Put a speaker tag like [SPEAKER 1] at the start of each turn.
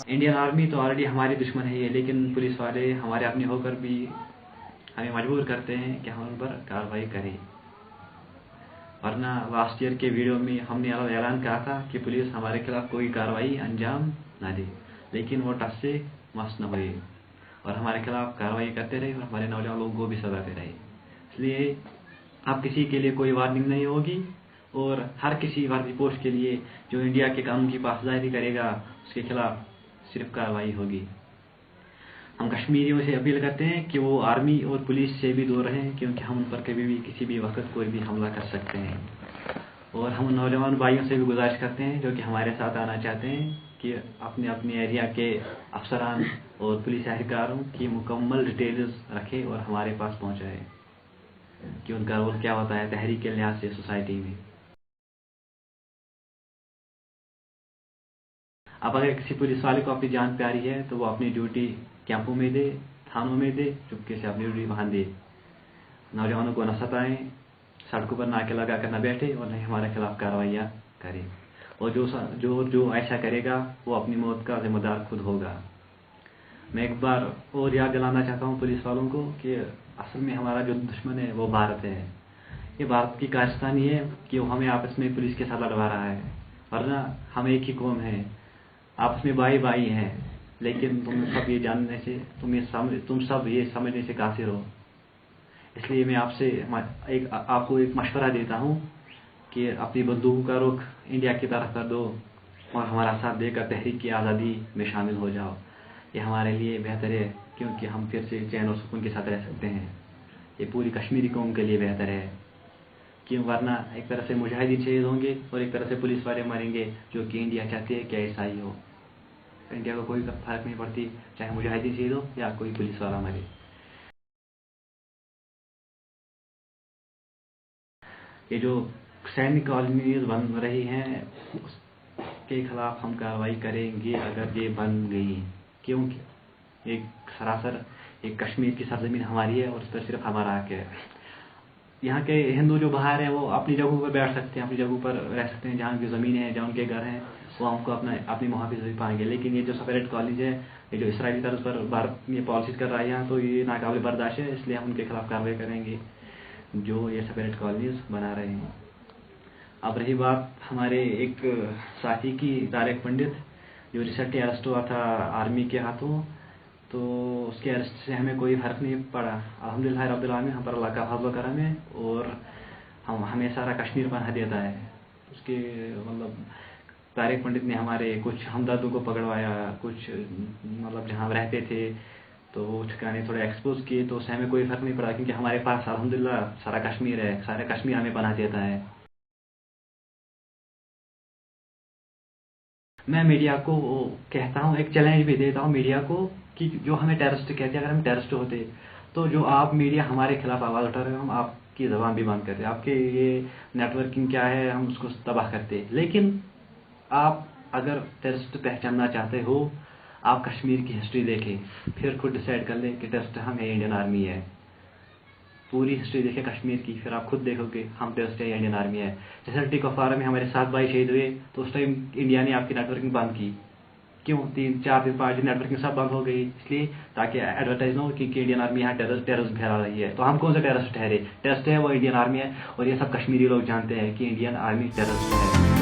[SPEAKER 1] Indian army तो already हमारी दुश्मन है ये, लेकिन पुलिस वाले हमारे अपने होकर भी हमें मजबूर करते हैं कि हम उन पर कार्रवाई करें। वरना लास्ट ईयर के वीडियो में हमने ऐलान कहा था कि पुलिस हमारे खिलाफ कोई कार्रवाई अंजाम ना दे, लेकिन वो टस से मस न हुए और हमारे खिलाफ कार्रवाई करते रहे और हमारे नौजवान लोगों को भी सजाते रहे। इसलिए अब किसी के लिए कोई वार्निंग नहीं होगी और हर किसी वर्दी पोस्ट के लिए जो इंडिया के कानून की पासदारी करेगा उसके खिलाफ सिर्फ कार्रवाई होगी। हम कश्मीरियों से अपील करते हैं कि वो आर्मी और पुलिस से भी दूर रहें, क्योंकि हम उन पर कभी भी किसी भी वक्त कोई भी हमला कर सकते हैं। और हम नौजवान भाइयों से भी गुजारिश करते हैं जो कि हमारे साथ आना चाहते हैं कि अपने अपने एरिया के अफसरान और पुलिस अधिकारियों की मुकम्मल डिटेल्स रखें और हमारे पास पहुंचाएं कि उनका रोल क्या होता है तहरीक के लिहाज से सोसाइटी में। अब अगर किसी पुलिस वाले को अपनी जान प्यारी है तो वो अपनी ड्यूटी कैंपों में दे, थानों में दे, चुपके से अपनी ड्यूटी वहां दे। नौजवानों को न सताएं, सड़कों पर नाके लगा कर न बैठे और नहीं हमारे खिलाफ कार्रवाइयाँ करें। और जो ऐसा करेगा वो अपनी मौत का जिम्मेदार खुद होगा। मैं एक बार और याद दिलाना चाहता हूँ पुलिस वालों को कि असल में हमारा जो दुश्मन है वो भारत है। ये भारत की कारस्तानी है कि वो हमें आपस में पुलिस के साथ लड़वा रहा है, वरना हम एक ही कौम है, आपस में भाई भाई हैं। लेकिन तुम सब ये जानने से तुम सब ये समझने से कासिर हो। इसलिए मैं आपको एक मशवरा देता हूँ कि अपनी बंदूकों का रुख इंडिया की तरफ कर दो और हमारा साथ देकर तहरीक की आज़ादी में शामिल हो जाओ। ये हमारे लिए बेहतर है, क्योंकि हम फिर से चैन और सुकून के साथ रह सकते हैं। ये पूरी कश्मीरी कौम के लिए बेहतर है, क्यों? वरना एक तरह से मुजाहिदीन शहीद होंगे और एक तरह से पुलिस वाले मरेंगे, जो कि इंडिया चाहती है कि ऐसा ही हो। इंडिया को कोई फर्क नहीं पड़ती चाहे मुजाहिदीन शहीद हो या कोई पुलिस वाला मरे। ये जो सैनिक कॉलोनीज बन रही हैं उसके खिलाफ हम कार्रवाई करेंगे अगर ये बन गई, क्योंकि एक कश्मीर की सरजमीन हमारी है और उस पर सिर्फ हमारा हक है। यहाँ के हिंदू जो बाहर हैं वो अपनी जगहों पर बैठ सकते हैं, अपनी जगहों पर रह सकते हैं, जहाँ उनकी ज़मीनें हैं, जहाँ उनके घर हैं, वो हमको अपनी मुहाफ़िज़ भी पाएंगे। लेकिन ये जो सेपरेट कॉलेज है, ये जो इसराइली तर्ज पर भारत ये पॉलिसीज कर रहा है यहाँ, तो ये नाकाबिल बर्दाश्त है। इसलिए हम उनके खिलाफ कार्रवाई करेंगे जो ये सेपरेट कॉलेज बना रहे हैं। अब रही बात हमारे एक साथी की, तारिक पंडित, जो रिसेंटली अरेस्ट हुआ था आर्मी के हाथों, तो उसके अरेस्ट से हमें कोई फर्क नहीं पड़ा। अल्हम्दुलिल्लाह रब्बिल आलमीन, हम पर अल्लाह का फज़ल करम है और हमें सारा कश्मीर पनाह देता है। उसके तारिक पंडित ने हमारे कुछ हमदर्दों को पकड़वाया, कुछ जहाँ रहते थे तो वो ठिकाने थोड़े एक्सपोज किए, तो उससे हमें कोई फर्क नहीं पड़ा, क्योंकि हमारे पास अल्हम्दुलिल्लाह सारा कश्मीर है, सारा कश्मीर हमें पनाह देता है। मैं मीडिया को कहता हूँ, एक चैलेंज भी देता हूँ मीडिया को कि जो हमें टेररिस्ट कहते हैं, अगर हम टेररिस्ट होते तो जो आप मीडिया हमारे खिलाफ आवाज़ उठा रहे हो, हम आपकी ज़बान भी बंद करते, आपके ये नेटवर्किंग क्या है हम उसको तबाह करते। लेकिन आप अगर टेररिस्ट पहचानना चाहते हो, आप कश्मीर की हिस्ट्री देखें, फिर खुद डिसाइड कर लें कि टेररिस्ट हम है, इंडियन आर्मी है। पूरी हिस्ट्री देखें कश्मीर की, फिर आप खुद देखोगे हम टेररिस्ट है या इंडियन आर्मी है। जैसे टिकोफारा में हमारे 7 भाई शहीद हुए तो उस टाइम इंडिया ने आपकी नेटवर्किंग बंद की। क्यों? 3-4 दिन 5 दिन नेटवर्किंग सब बंद हो गई, इसलिए ताकि एडवर्टाइज ना हो कि इंडियन आर्मी यहाँ टेररिस्ट फैला रही है। तो हम कौन सा टेररिस्ट ठहरे? टेररिस्ट है वो इंडियन आर्मी है, और ये सब कश्मीरी लोग जानते हैं कि इंडियन आर्मी टेररिस्ट है।